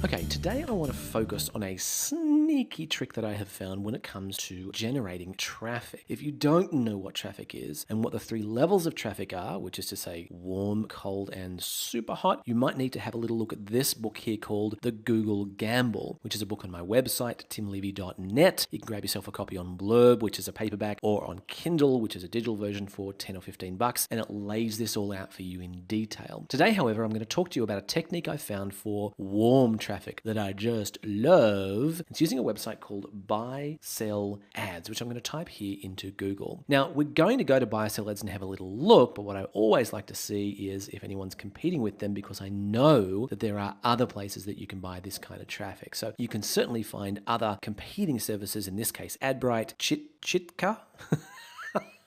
Okay, today I want to focus on a sneaky trick that I have found when it comes to generating traffic. If you don't know what traffic is and what the three levels of traffic are, which is to say warm, cold, and super hot, you might need to have a little look at this book here called The Google Gamble, which is a book on my website, timlevy.net. You can grab yourself a copy on Blurb, which is a paperback, or on Kindle, which is a digital version for 10 or 15 bucks, and it lays this all out for you in detail. Today, however, I'm going to talk to you about a technique I found for warm traffic that I just love. It's using a website called Buysellads, which I'm going to type here into Google. Now, we're going to go to Buysellads and have a little look, but what I always like to see is if anyone's competing with them, because I know that there are other places that you can buy this kind of traffic. So you can certainly find other competing services, in this case, Adbright, Chitka.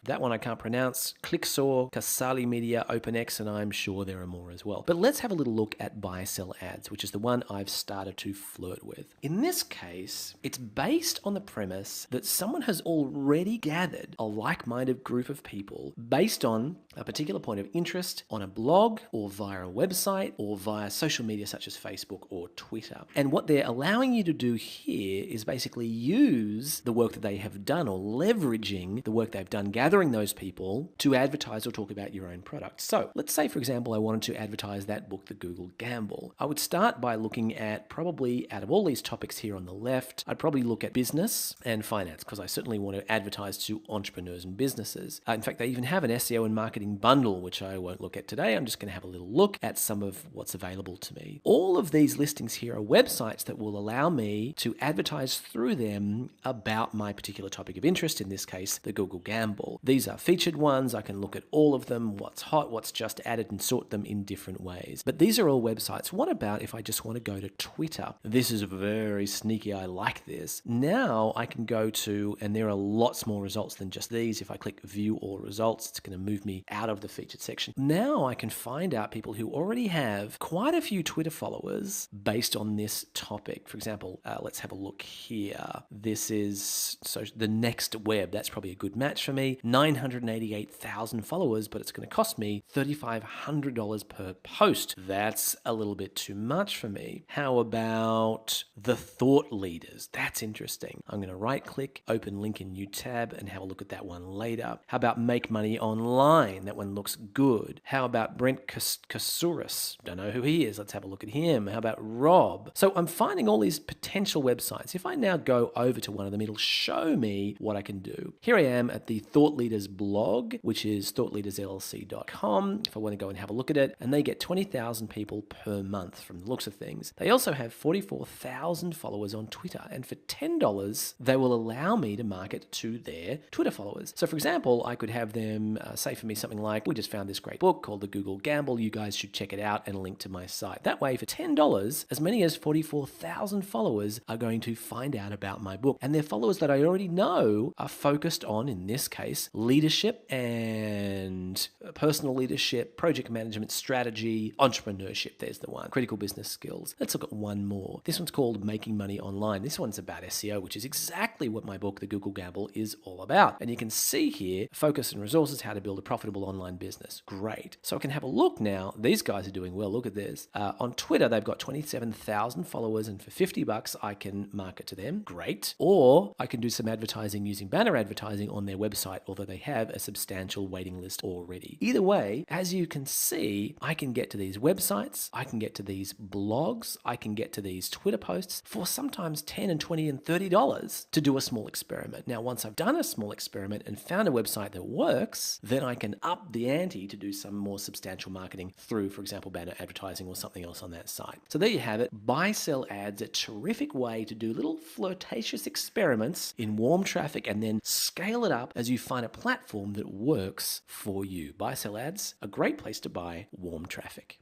That one I can't pronounce, Clicksaw, Casali Media, OpenX, and I'm sure there are more as well. But let's have a little look at Buysellads, which is the one I've started to flirt with. In this case, it's based on the premise that someone has already gathered a like-minded group of people based on a particular point of interest on a blog or via a website or via social media such as Facebook or Twitter. And what they're allowing you to do here is basically use the work that they have done or leveraging the work they've done gathering those people to advertise or talk about your own product. So let's say, for example, I wanted to advertise that book, The Google Gamble. I would start by looking at probably out of all these topics here on the left, I'd probably look at business and finance because I certainly want to advertise to entrepreneurs and businesses. In fact, they even have an SEO and marketing bundle, which I won't look at today. I'm just going to have a little look at some of what's available to me. All of these listings here are websites that will allow me to advertise through them about my particular topic of interest, in this case, the Google Gamble. These are featured ones. I can look at all of them, what's hot, what's just added, and sort them in different ways. But these are all websites. What about if I just want to go to Twitter? This is very sneaky. I like this. Now I can go to, and there are lots more results than just these. If I click view all results, it's going to move me out of the featured section. Now I can find out people who already have quite a few Twitter followers based on this topic. For example, let's have a look here. This is the Next Web. That's probably a good match for me. 988,000 followers, but it's going to cost me $3,500 per post. That's a little bit too much for me. How about the Thought Leaders? That's interesting. I'm going to right click, open link in new tab, and have a look at that one later. How about Make Money Online? That one looks good. How about Brent Kasuris? Don't know who he is. Let's have a look at him. How about Rob? So I'm finding all these potential websites. If I now go over to one of them, it'll show me what I can do. Here I am at the Thought Leaders blog, which is thoughtleadersllc.com. If I want to go and have a look at it, and they get 20,000 people per month from the looks of things. They also have 44,000 followers on Twitter, and for $10, they will allow me to market to their Twitter followers. So for example, I could have them say for me something like, we just found this great book called The Google Gamble. You guys should check it out, and a link to my site. That way, for $10, as many as 44,000 followers are going to find out about my book. And they're followers that I already know are focused on, in this case, leadership and personal leadership, project management, strategy, entrepreneurship. There's the one. Critical business skills. Let's look at one more. This one's called Making Money Online. This one's about SEO, which is exactly what my book, The Google Gamble, is all about. And you can see here, focus and resources, how to build a profitable online business. Great. So I can have a look now. These guys are doing well. Look at this. On Twitter, they've got 27,000 followers, and for $50, I can market to them. Great. Or I can do some advertising using banner advertising on their website, although they have a substantial waiting list already. Either way, as you can see, I can get to these websites, I can get to these blogs, I can get to these Twitter posts for sometimes $10 and $20 and $30 to do a small experiment. Now, once I've done a small experiment and found a website that works, then I can up the ante to do some more substantial marketing through, for example, banner advertising or something else on that site. So there you have it. Buysellads, a terrific way to do little flirtatious experiments in warm traffic and then scale it up as you find a platform that works for you. Buysellads, a great place to buy warm traffic.